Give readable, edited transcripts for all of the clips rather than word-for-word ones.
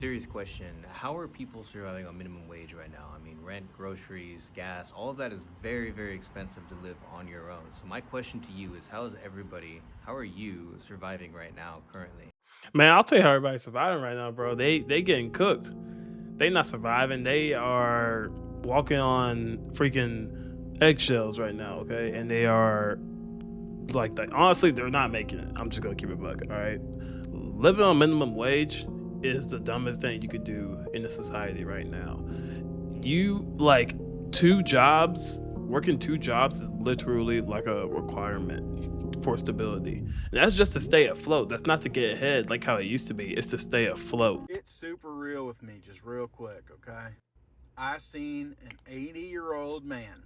Serious question. How are people surviving on minimum wage right now? I mean, rent, groceries, gas, all of that is very, very expensive to live on your own. So my question to you is how are you surviving right now currently? Man, I'll tell you how everybody's surviving right now, bro. They getting cooked. They not surviving. They are walking on freaking eggshells right now, okay? And they are like honestly, they're not making it. I'm just gonna keep it buck, all right? Living on minimum wage is the dumbest thing you could do in the society right now. You like two jobs, working two jobs is literally like a requirement for stability. And that's just to stay afloat. That's not to get ahead like how it used to be. It's to stay afloat. It's super real with me, just real quick, okay? I seen an 80-year-old man,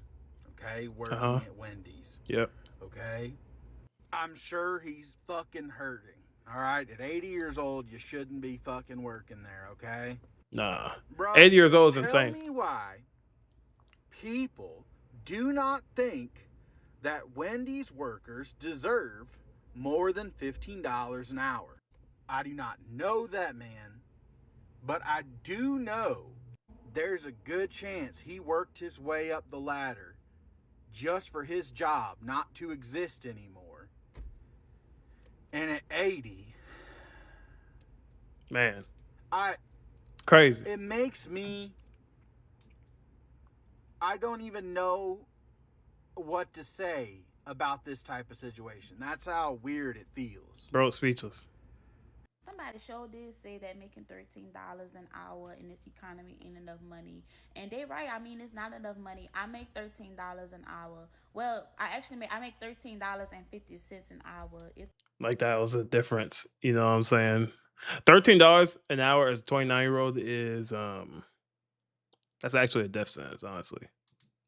okay, Uh working huh. at Wendy's, Yep. okay? I'm sure he's fucking hurting, all right? At 80 years old, you shouldn't be fucking working there, okay? Nah. Bro, 80 years old is tell insane. me why people do not think that Wendy's workers deserve more than $15 an hour. I do not know that man, but I do know there's a good chance he worked his way up the ladder just for his job not to exist anymore. And at 80, Man. I Crazy. it makes me I don't even know what to say about this type of situation. That's how weird it feels. Bro, speechless. Somebody sure did say that making $13 an hour in this economy ain't enough money, and they right. I mean, it's not enough money. I make $13 an hour. Well, I make $13.50 an hour. If Like that was a difference. You know what I'm saying? $13 an hour as a 29-year-old is that's actually a death sentence, honestly.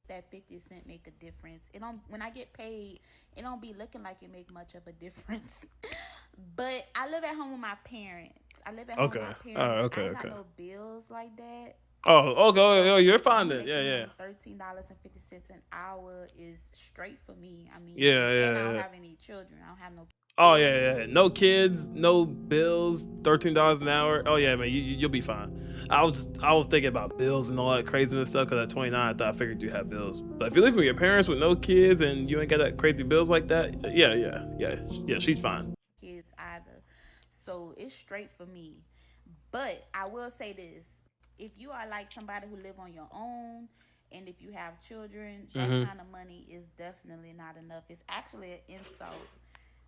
that 50 cent make a difference. It don't when I get paid, it don't be looking like it make much of a difference. But I live at home with my parents. I live at home with Okay. my All right, parents. I okay, ain't got okay. no bills like that. Oh, okay, oh, So you're for fine me then. Yeah, making yeah. $13.50 an hour is straight for me. I mean, Yeah, and yeah, I don't yeah. have any children. I don't have no. Oh yeah, yeah. No kids, no bills, $13 an hour. Oh yeah, man, you'll be fine. I was thinking about bills and all that craziness stuff because at 29, I thought I figured you had bills. But if you're living with your parents with no kids and you ain't got that crazy bills like that, yeah, yeah, yeah, yeah, she's fine. Kids either. So it's straight for me. But I will say this. If you are like somebody who live on your own and if you have children, that Hmm. kind of money is definitely not enough. It's actually an insult.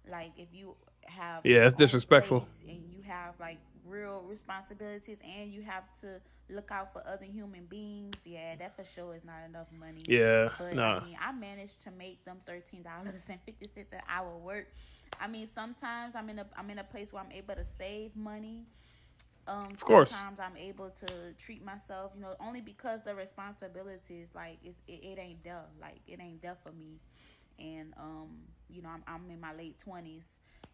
Like if you have Yeah, your it's own disrespectful. place and you have like real responsibilities and you have to look out for other human beings, yeah, that for sure is not enough money. Yeah, But I no, mean, I managed to make them $13.50 an hour work. I mean, sometimes I'm in a place where I'm able to save money. of course. Sometimes I'm able to treat myself, only because the responsibilities, like it ain't there, like it ain't there for me, and I'm in my late 20s,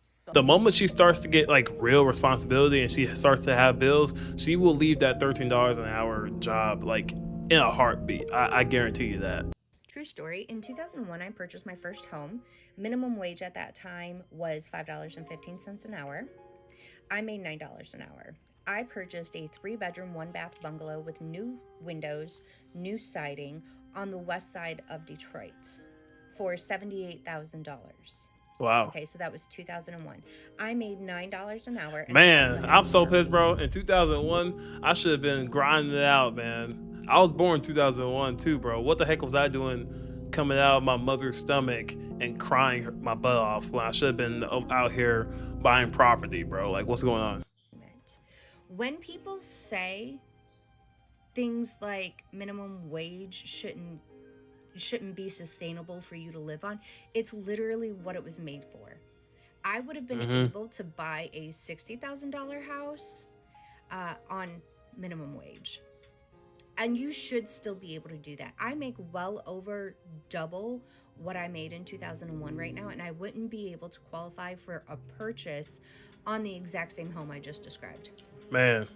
so The moment she starts to get like real responsibility and she starts to have bills, she will leave that $13 an hour job like in a heartbeat. I guarantee you that. True story. In 2001, I purchased my first home. Minimum wage at that time was $5.15 an hour. I made $9 an hour. I purchased a 3-bedroom, 1-bath bungalow with new windows, new siding on the west side of Detroit for $78,000. Wow. Okay, so that was 2001. I made $9 an hour and I had Man, someone I'm so serve pissed, me. bro. In 2001, I should have been grinding it out, man. I was born 2001 too, bro. What the heck was I doing coming out of my mother's stomach and crying my butt off when I should have been out here buying property, bro? Like, what's going on? When people say things like minimum wage shouldn't be sustainable for you to live on, it's literally what it was made for. I would have been Hmm. able to buy a $60,000 house on minimum wage. And you should still be able to do that. I make well over double what I made in 2001 right now, and I wouldn't be able to qualify for a purchase on the exact same home I just described. Man,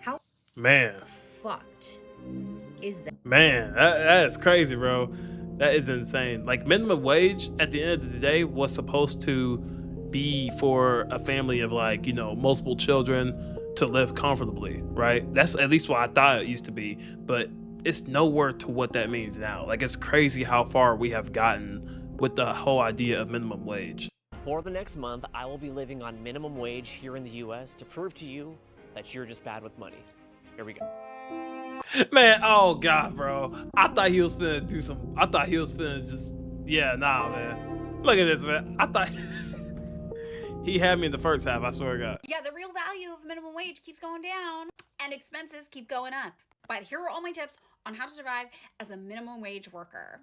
How man, fucked is that? man, that is crazy, bro. That is insane. Like minimum wage at the end of the day was supposed to be for a family of like, multiple children, to live comfortably, right? That's at least what I thought it used to be, but it's nowhere to what that means now. Like, it's crazy how far we have gotten with the whole idea of minimum wage. For the next month, I will be living on minimum wage here in the US to prove to you that you're just bad with money. Here we go. Man, oh God, bro. I thought he was finna do some, I thought he was finna just, yeah, nah, man. Look at this, man. I thought he had me in the first half, I swear to God. Yeah, the real value of minimum wage keeps going down and expenses keep going up. But here are all my tips on how to survive as a minimum wage worker.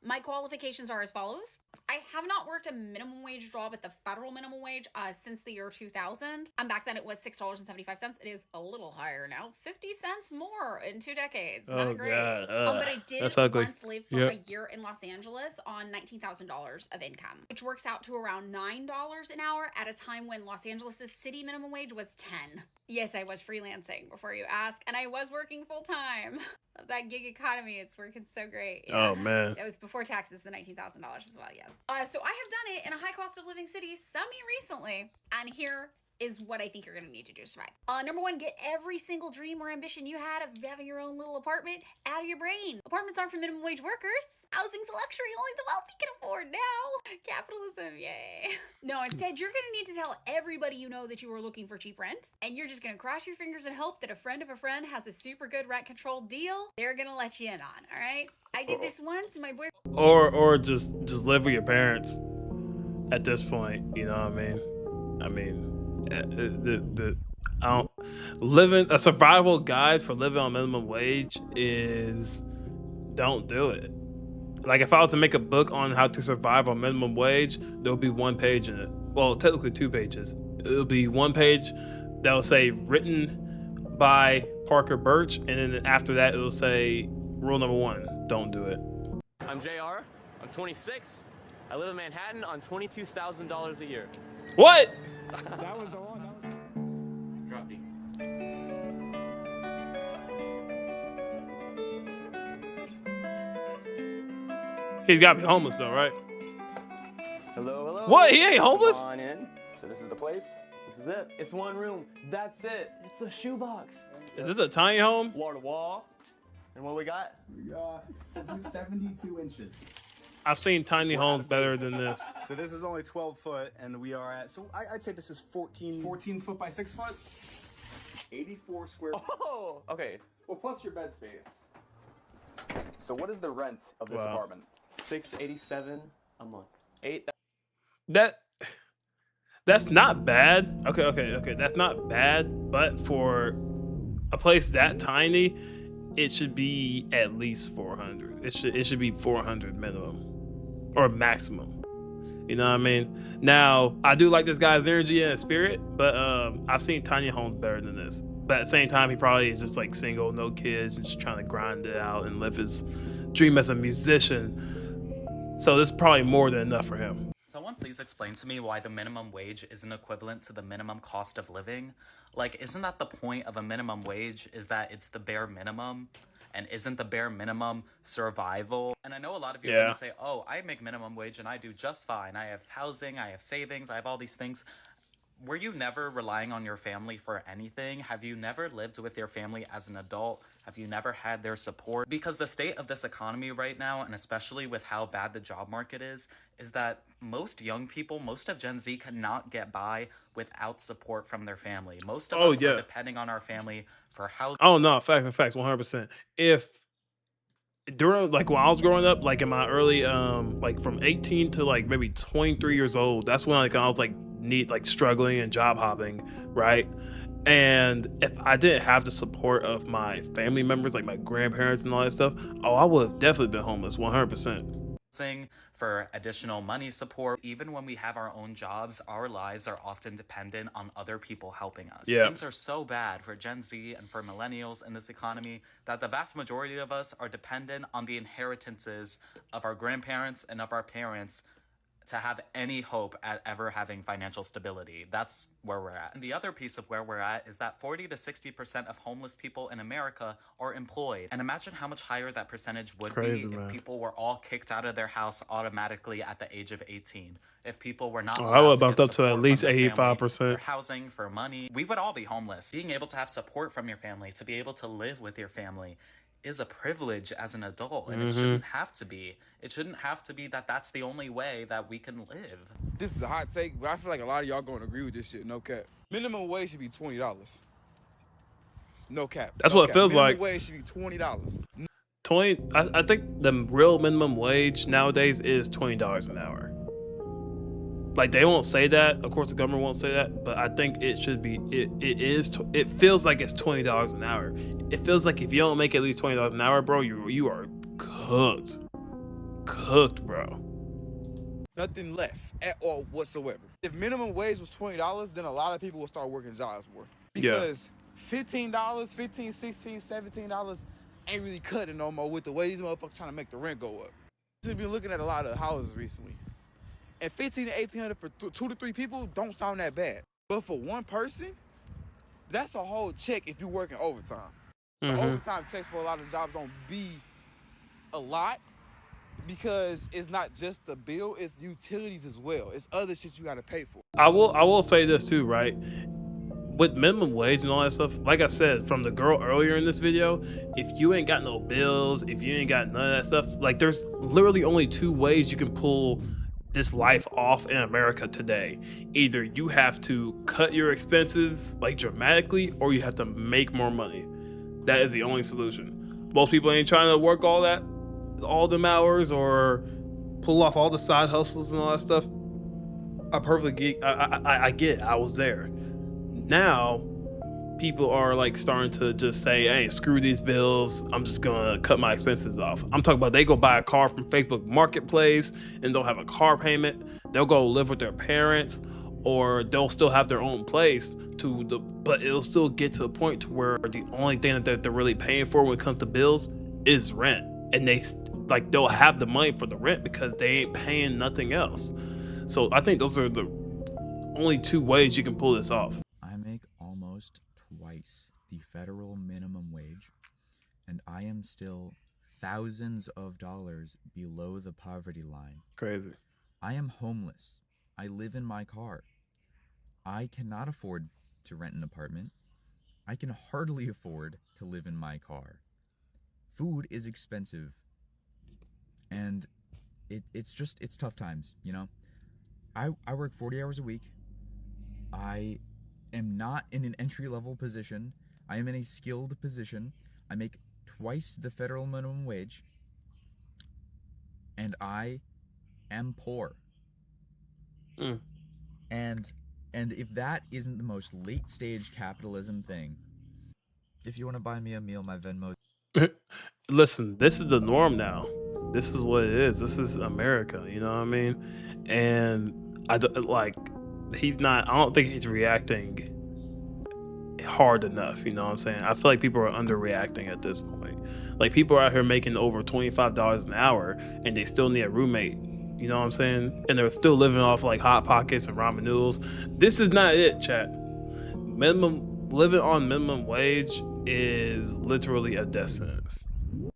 My qualifications are as follows. I have not worked a minimum wage job at the federal minimum wage since the year 2000. Back then it was $6.75. It is a little higher now, 50 cents more in 2 decades. Oh, Not great. God. But I did That's ugly. once live for a year in Los Angeles on $19,000 of income, which works out to around $9 an hour at a time when Los Angeles' city minimum wage was 10. Yes, I was freelancing before you ask, and I was working full time. That gig economy, it's working so great. Yeah. Oh, man. That was before taxes, the $19,000 as well, yes. So I have done it in a high cost of living city semi-recently, and here is what I think you're gonna need to do to survive. Number one, get every single dream or ambition you had of having your own little apartment out of your brain. Apartments aren't for minimum wage workers. Housing's a luxury only the wealthy can afford now. Capitalism, yay. No, instead, you're gonna need to tell everybody you know that you are looking for cheap rent, and you're just gonna cross your fingers and hope that a friend of a friend has a super good rent control deal they're gonna let you in on, all right? I did this once, and my boyfriend... Or just live with your parents at this point, you know what I mean? Living a survival guide for living on minimum wage is don't do it. Like, if I was to make a book on how to survive on minimum wage, there'll be 1 page in it. Well, technically 2 pages. It'll be 1 page that will say written by Parker Birch, and then after that it'll say rule number 1, don't do it. I'm JR. I'm 26. I live in Manhattan on $22,000 a year. What? That was the one. Drop D. He's got to be homeless though, right? Hello, hello. What? He ain't homeless? Come on in. So this is the place? This is it. It's 1 room. That's it. It's a shoebox. Is this a tiny home? Wall to wall. And what we got? We got 72 inches. I've seen tiny homes better than this. So this is only 12 foot, and we are at, so I'd say this is 14 foot by 6 foot. 84 square. Oh, okay. Well, plus your bed space. So what is the rent of this Wow. apartment? $687 a month. That's not bad. Okay. That's not bad, but for a place that tiny, it should be at least 400. It should be 400 minimum or maximum. You know what I mean? Now, I do like this guy's energy and spirit, but I've seen tiny homes better than this. But at the same time, he probably is just like single, no kids, and just trying to grind it out and live his dream as a musician. So this is probably more than enough for him. Someone please explain to me why the minimum wage isn't equivalent to the minimum cost of living? Like, isn't that the point of a minimum wage, is that it's the bare minimum? And isn't the bare minimum survival? And I know a lot of you are going to say, oh, I make minimum wage and I do just fine. I have housing, I have savings, I have all these things. Were you never relying on your family for anything? Have you never lived with your family as an adult? Have you never had their support? Because the state of this economy right now, and especially with how bad the job market is that most young people, most of Gen Z cannot get by without support from their family. Most of us are depending on our family for housing. Oh no, facts, 100%. If during, like, when I was growing up, like in my early like from 18 to like maybe 23 years old, that's when I was like struggling and job hopping, right? And if I didn't have the support of my family members, like my grandparents and all that stuff, I would have definitely been homeless, 100%. For additional money support. Even when we have our own jobs, our lives are often dependent on other people helping us. Things are so bad for Gen Z and for millennials in this economy that the vast majority of us are dependent on the inheritances of our grandparents and of our parents to have any hope at ever having financial stability. That's where we're at. And the other piece of where we're at is that 40 to 60% of homeless people in America are employed. And imagine how much higher that percentage would Crazy, be man. if people were all kicked out of their house automatically at the age of 18. If people were not I allowed would to bumped get up to at support least from their family 85%. for housing, for money, we would all be homeless. Being able to have support from your family, to be able to live with your family, is a privilege as an adult, and it shouldn't have to be. It shouldn't have to be that that's the only way that we can live. This is a hot take, but I feel like a lot of y'all gonna agree with this shit, no cap. Minimum wage should be $20. No cap. That's no what it cap. feels Minimum like. wage should be $20. 20. I think the real minimum wage nowadays is $20 an hour. Like, they won't say that. Of course, the government won't say that, but I think it should be. It feels like it's $20 an hour. It feels like if you don't make at least $20 an hour, bro, you are cooked, bro. Nothing less at all whatsoever. If minimum wage was $20, then a lot of people will start working jobs more. Because $15, $15, $16, $17 ain't really cutting no more with the way these motherfuckers trying to make the rent go up. Just been looking at a lot of houses recently. And $1,500 to $1,800 for 2 to 3 people don't sound that bad. But for one person, that's a whole check if you're working overtime. The overtime checks for a lot of jobs don't be a lot because it's not just the bill, it's utilities as well. It's other shit you gotta pay for. I will say this too, right? With minimum wage and all that stuff, like I said from the girl earlier in this video, if you ain't got no bills, if you ain't got none of that stuff, like there's literally only 2 ways you can pull this life off in America today. Either you have to cut your expenses like dramatically, or you have to make more money. That is the only solution. Most people ain't trying to work all them hours or pull off all the side hustles and all that stuff. I perfectly get. I get. I was there. Now, people are like starting to just say, "Hey, screw these bills. I'm just gonna cut my expenses off." I'm talking about they go buy a car from Facebook Marketplace and they'll have a car payment. They'll go live with their parents, or they'll still have their own place. But it'll still get to a point to where the only thing that they're really paying for when it comes to bills is rent, and they'll have the money for the rent because they ain't paying nothing else. So I think those are the only 2 ways you can pull this off. I make almost twice the federal minimum wage, and I am still thousands of dollars below the poverty line. Crazy. I am homeless. I live in my car. I cannot afford to rent an apartment. I can hardly afford to live in my car. Food is expensive, and it's tough times, you know? I work 40 hours a week. I am not in an entry-level position. I am in a skilled position. I make twice the federal minimum wage, and I am poor. And if that isn't the most late-stage capitalism thing, if you want to buy me a meal, my Venmo. Listen, this is the norm now. This is what it is. This is America, you know what I mean? And I don't think he's reacting hard enough, you know what I'm saying? I feel like people are underreacting at this point. Like, people are out here making over $25 an hour and they still need a roommate, you know what I'm saying? And they're still living off like Hot Pockets and ramen noodles. This is not it, chat. Living on minimum wage is literally a death sentence.